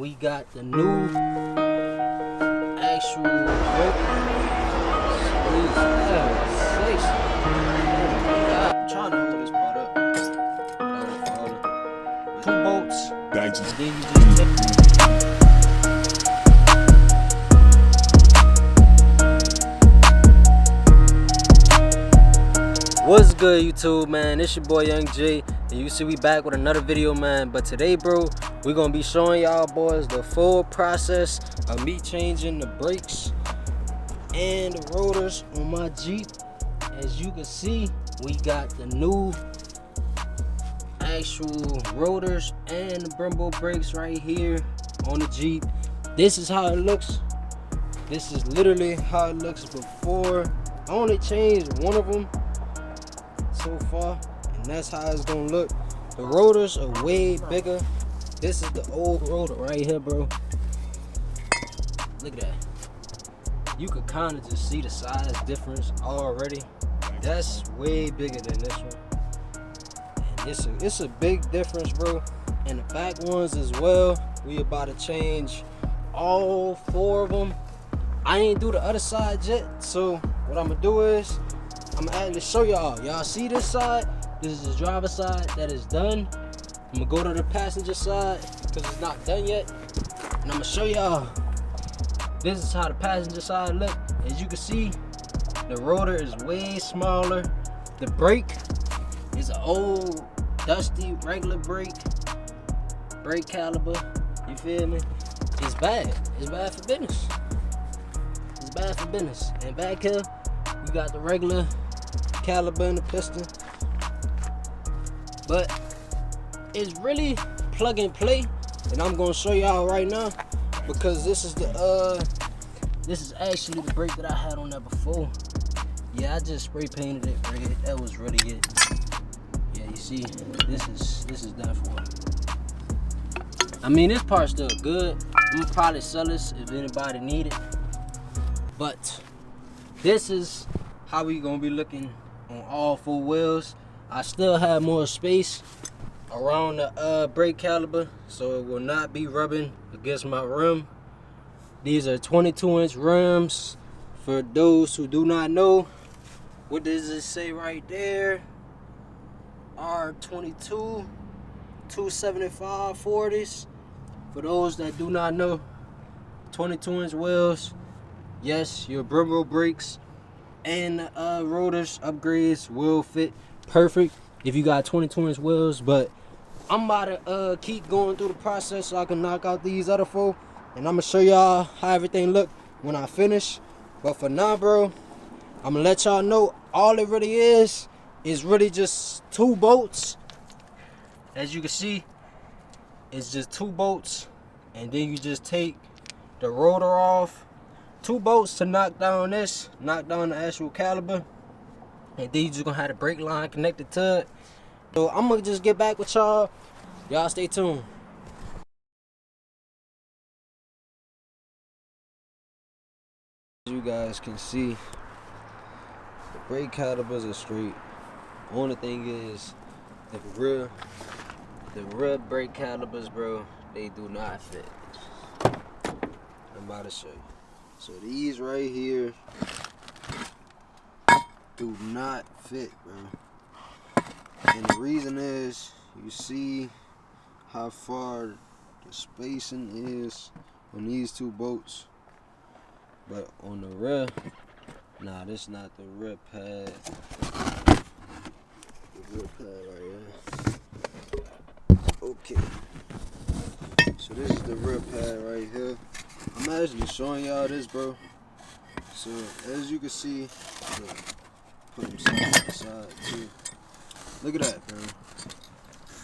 We got the new actual I'm trying to hold this part up. Two bolts. And then you just What's good, YouTube, man? It's your boy Young J, and you see we back with another video, man. But today, bro, we're gonna be showing y'all boys the full process of me changing the brakes and the rotors on my Jeep. As you can see, we got the new actual rotors and the Brembo brakes right here on the Jeep. This is how it looks. This is literally how it looks before. I only changed one of them so far, and that's how it's gonna look. The rotors are way bigger. This is the old rotor right here, bro. Look at that. You could kind of just see the size difference already. That's way bigger than this one, and it's a big difference, bro. And the back ones as well. We about to change all four of them. I ain't do the other side yet, so what I'm gonna do is I'm gonna actually show y'all. Y'all see this side? This is the driver's side that is done. I'm gonna go to the passenger side because it's not done yet, and I'm gonna show y'all. This is how the passenger side look. As you can see, the rotor is way smaller. The brake is an old, dusty, regular brake caliper. You feel me? It's bad. It's bad for business. It's bad for business. And back here, we got the regular caliper and the piston, but it's really plug and play, and I'm gonna show y'all right now because this is actually the brake that I had on there before. Yeah, I just spray painted it red. That was really it. Yeah, you see, this is done for. I mean, this part's still good. I'm gonna probably sell this if anybody need it, but this is how we gonna be looking on all four wheels. I still have more space around the brake caliper, so it will not be rubbing against my rim. These are 22-inch rims. For those who do not know, what does it say right there? R22 275 40s. For those that do not know, 22-inch wheels. Yes, your Brembo brakes and rotors upgrades will fit perfect if you got 22-inch wheels. But I'm about to keep going through the process so I can knock out these other four, and I'm gonna show y'all how everything look when I finish. But for now, bro, I'm gonna let y'all know all it really is really just two bolts. As you can see, it's just two bolts, and then you just take the rotor off. Two bolts to knock down the actual caliper, and then you're just gonna have the brake line connected to it. So I'm gonna just get back with y'all. Y'all stay tuned. As you guys can see, the brake calipers are straight. Only thing is the rear brake calipers, bro, they do not fit. I'm about to show you. So these right here do not fit, bro. And the reason is, you see how far the spacing is on these two bolts. But on the rear, nah, this is not the rear pad. The rear pad right here. Okay. So this is the rear pad right here. I'm actually showing y'all this, bro. So as you can see, put them side by side too. Look at that, bro.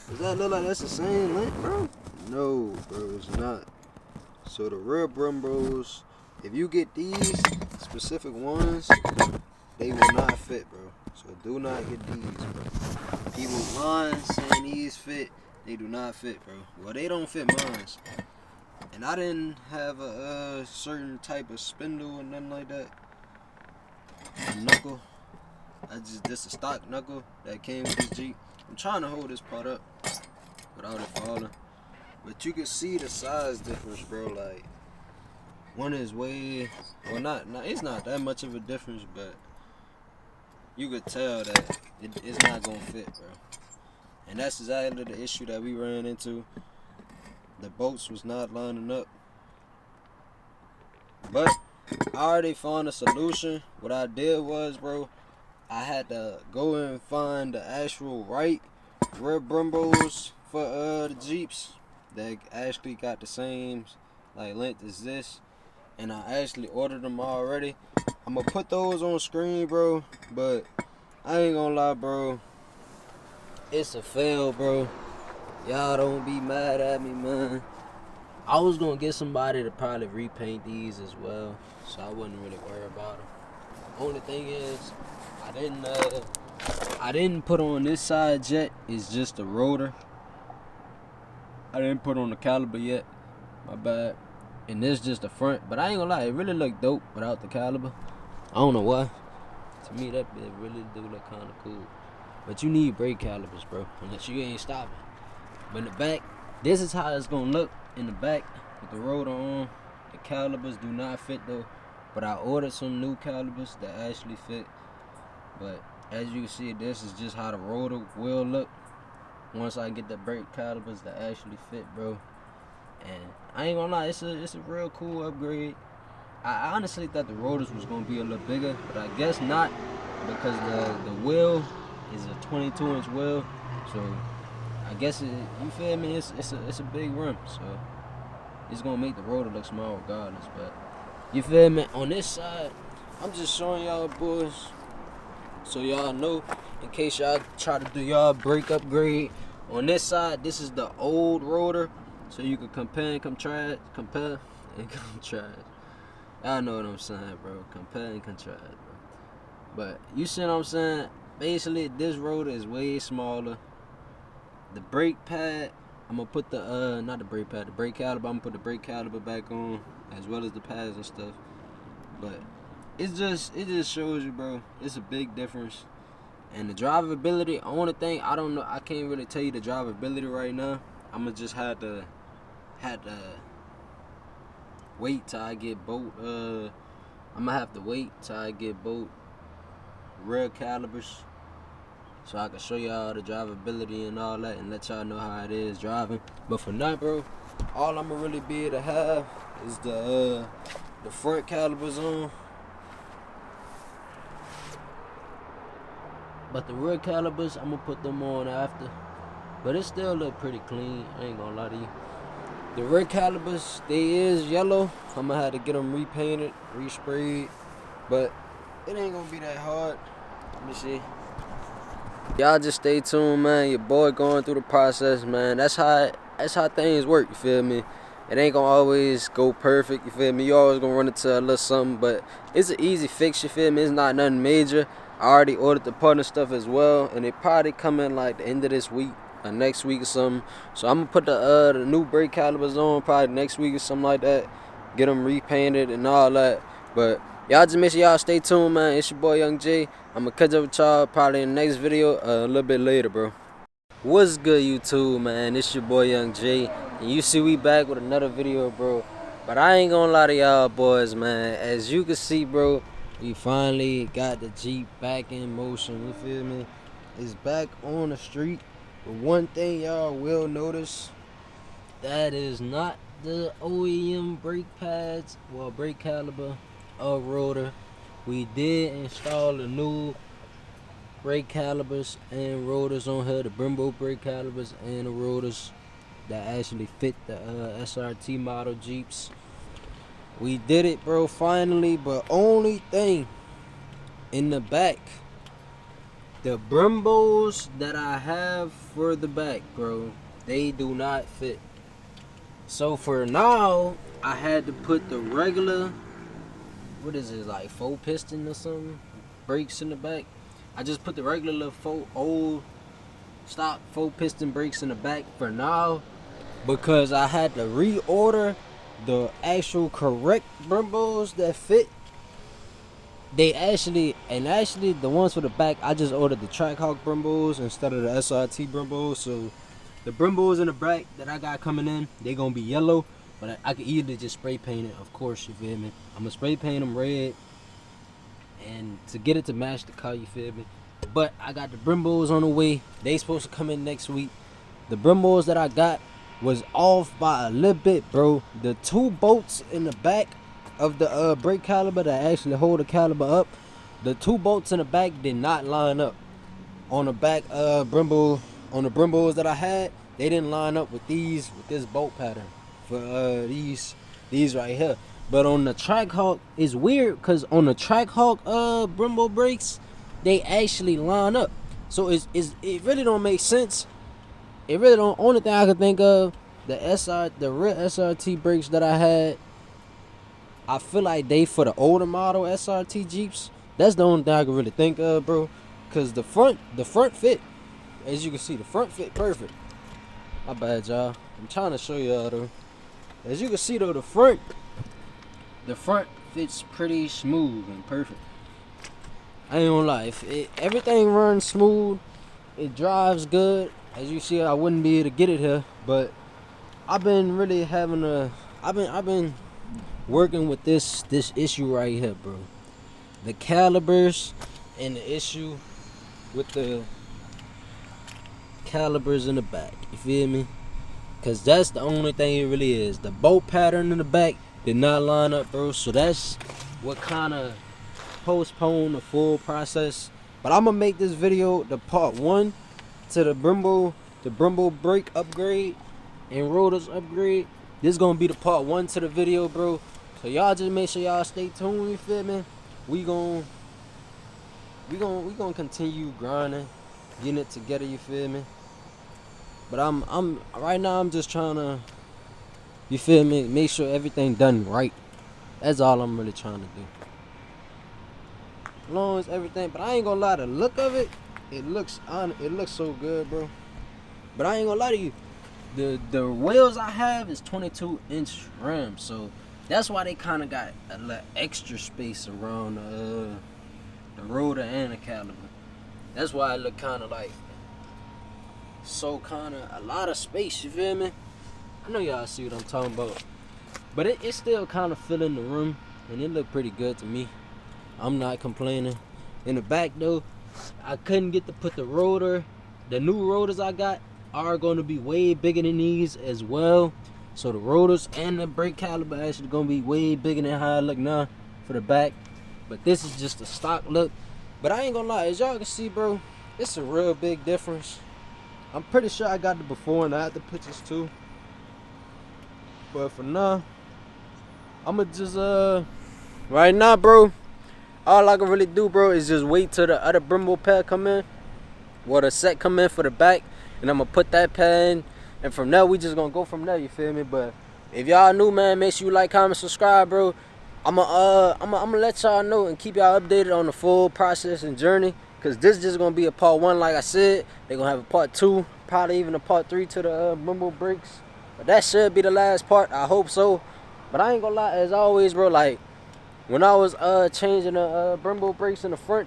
Does that look like that's the same length, bro? No, bro, it's not. So the rear Brembos, if you get these specific ones, they will not fit, bro. So do not get these, bro. People lying saying these fit, they do not fit, bro. Well, they don't fit mine. And I didn't have a certain type of spindle or nothing like that. Knuckle. This a stock knuckle that came with this Jeep. I'm trying to hold this part up without it falling. But you can see the size difference, bro. Like, one is way, well, not it's not that much of a difference, but you could tell that it's not gonna fit, bro. And that's exactly the issue that we ran into. The bolts was not lining up. But I already found a solution. What I did was, bro, I had to go and find the actual right rear Brembos for the Jeeps that actually got the same like length as this, and I actually ordered them already. I'm gonna put those on screen, bro, but I ain't gonna lie, bro, it's a fail, bro. Y'all don't be mad at me, man. I was gonna get somebody to probably repaint these as well, so I wouldn't really worry about them. Only thing is, I didn't put on this side yet. It's just a rotor. I didn't put on the caliper yet. My bad. And this just the front, but I ain't gonna lie, it really look dope without the caliper. I don't know why. To me, that bit really do look kind of cool. But you need brake calipers, bro, unless you ain't stopping. But in the back, this is how it's gonna look in the back with the rotor on. The calipers do not fit though, but I ordered some new calipers that actually fit. But as you can see, this is just how the rotor will look once I get the brake calipers that actually fit, bro. And I ain't gonna lie, it's a real cool upgrade. I honestly thought the rotors was gonna be a little bigger, but I guess not, because the wheel is a 22-inch wheel, so I guess you feel me? It's a big rim, so it's gonna make the rotor look small regardless. But you feel me? On this side, I'm just showing y'all, boys, so y'all know, in case y'all try to do y'all brake upgrade. On this side, this is the old rotor, so you can compare and contrast. Y'all know what I'm saying, bro. Compare and contrast, bro. But you see what I'm saying? Basically, this rotor is way smaller. The brake pad, I'm gonna put the not the brake pad, the brake caliper. I'm gonna put the brake caliper back on, as well as the pads and stuff. But it just shows you, bro, it's a big difference. And the drivability, only thing I don't know, I can't really tell you the drivability right now. I'ma just have to wait till I get both. I'ma have to wait till I get both rear calipers, so I can show y'all the drivability and all that, and let y'all know how it is driving. But for now, bro, all I'ma really be able to have is the front calipers on. But the rear calipers, I'm gonna put them on after. But it still look pretty clean, I ain't gonna lie to you. The rear calipers, they is yellow. I'm gonna have to get them repainted, resprayed. But it ain't gonna be that hard. Let me see. Y'all just stay tuned, man. Your boy going through the process, man. That's how things work, you feel me? It ain't gonna always go perfect, you feel me? You always gonna run into a little something, but it's an easy fix, you feel me? It's not nothing major. I already ordered the part and stuff as well, and it probably come in like the end of this week or next week or something. So I'm gonna put the new brake calipers on probably next week or something like that. Get them repainted and all that. But y'all just make sure y'all stay tuned, man. It's your boy Young J. I'm gonna catch up with y'all probably in the next video a little bit later, bro. What's good, YouTube, man? It's your boy Young J, and you see we back with another video, bro. But I ain't gonna lie to y'all, boys, man. As you can see, bro, we finally got the Jeep back in motion. You feel me? It's back on the street. But one thing y'all will notice, that is not the OEM brake pads, well, brake caliper or rotor. We did install the new brake calipers and rotors on here, the Brembo brake calipers and the rotors that actually fit the SRT model Jeeps. We did it, bro, finally. But only thing in the back, the Brembos that I have for the back, bro, they do not fit. So for now, I had to put the regular, what is it, like 4-piston or something, brakes in the back. I just put the regular old stock 4-piston brakes in the back for now, because I had to reorder the actual correct Brembos that fit. They actually the ones for the back, I just ordered the Trackhawk Brembos instead of the SRT Brembos. So The Brembos in the back that I got coming in, they gonna be yellow, but I could either just spray paint it, of course, you feel me? I'm gonna spray paint them red, and to get it to match the car, you feel me? But I got the Brembos on the way. They supposed to come in next week. The Brembos that I got was off by a little bit, bro. The 2 bolts in the back of the brake caliper that actually hold the caliper up, the 2 bolts in the back did not line up. On the back Brembo, on the Brembos that I had, they didn't line up with this bolt pattern for these right here. But on the Trackhawk, it's weird because on the Trackhawk Brembo brakes, they actually line up. So it really don't make sense. It really don't. Only thing I can think of, the real SRT brakes that I had, I feel like they for the older model SRT Jeeps. That's the only thing I can really think of, bro. Cause the front fit, as you can see, the front fit perfect. My bad, y'all. I'm trying to show y'all though. As you can see though, the front fits pretty smooth and perfect. I ain't gonna lie, everything runs smooth, it drives good. As you see, I wouldn't be able to get it here, but I've been really having I've been working with this issue right here, bro. The calipers and the issue with the calipers in the back. You feel me? Cause that's the only thing it really is. The bolt pattern in the back did not line up, bro. So that's what kind of postponed the full process. But I'm gonna make this video the part 1 to the Brembo brake upgrade and Rotors upgrade. This is gonna be the part 1 to the video, bro. So y'all just make sure y'all stay tuned. You feel me? We gonna continue grinding, getting it together. You feel me? But I'm right now. I'm just trying to, you feel me? Make sure everything done right. That's all I'm really trying to do. As long as everything, but I ain't gonna lie. The look of it, it looks so good, bro. But I ain't gonna lie to you. The wheels I have is 22-inch rims, so that's why they kind of got a little extra space around the rotor and the caliper. That's why it look kind of like so kind of a lot of space. You feel me? I know y'all see what I'm talking about, but it's still kind of filling the room, and it look pretty good to me. I'm not complaining. In the back though, I couldn't get to put the rotor. The new rotors I got are going to be way bigger than these as well. So the rotors and the brake caliper actually going to be way bigger than how I look now for the back. But this is just a stock look. But I ain't gonna lie, as y'all can see, bro, it's a real big difference. I'm pretty sure I got the before and after pictures too. But for now, I'ma just right now, bro, all I can really do, bro, is just wait till the other Brembo pad come in, or the set come in for the back, and I'm gonna put that pad in, and from there we just gonna go from there. You feel me? But if y'all new, man, make sure you like, comment, subscribe, bro. I'ma let y'all know and keep y'all updated on the full process and journey, cause this just gonna be a part 1, like I said. They're gonna have a part 2, probably even a part 3 to the Brembo brakes. But that should be the last part. I hope so. But I ain't gonna lie, as always, bro, like when I was changing the Brembo brakes in the front,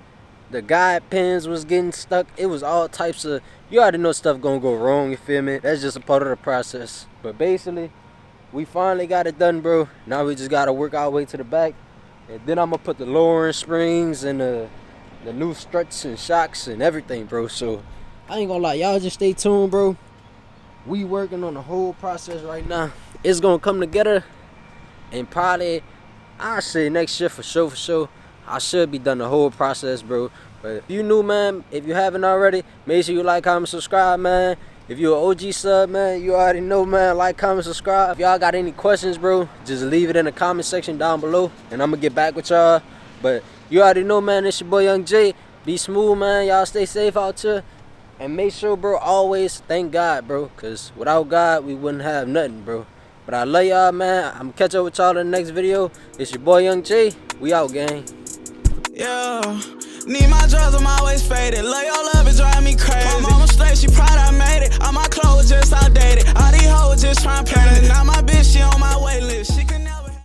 the guide pins was getting stuck. It was all types of, you already know stuff gonna go wrong, you feel me? That's just a part of the process. But basically, we finally got it done, bro. Now we just gotta work our way to the back, and then I'm gonna put the lowering springs and the new struts and shocks and everything, bro. So I ain't gonna lie, y'all just stay tuned, bro. We working on the whole process right now. It's gonna come together, and probably I'll say next year for sure. I should be done the whole process, bro. But if you new, man, if you haven't already, make sure you like, comment, subscribe, man. If you're an OG sub, man, you already know, man. Like, comment, subscribe. If y'all got any questions, bro, just leave it in the comment section down below, and I'm gonna get back with y'all. But you already know, man, it's your boy Young J. Be smooth, man. Y'all stay safe out here. And make sure, bro, always thank God, bro. Because without God, we wouldn't have nothing, bro. But I love y'all, man. I'm gonna catch up with y'all in the next video. It's your boy Young J. We out, gang. Yeah. Need my drugs, I'm always faded. Love your love is driving me crazy. My mama straight, she proud I made it. All my clothes just outdated. All these hoes just trying to play. Now my bitch, she on my wait list. She can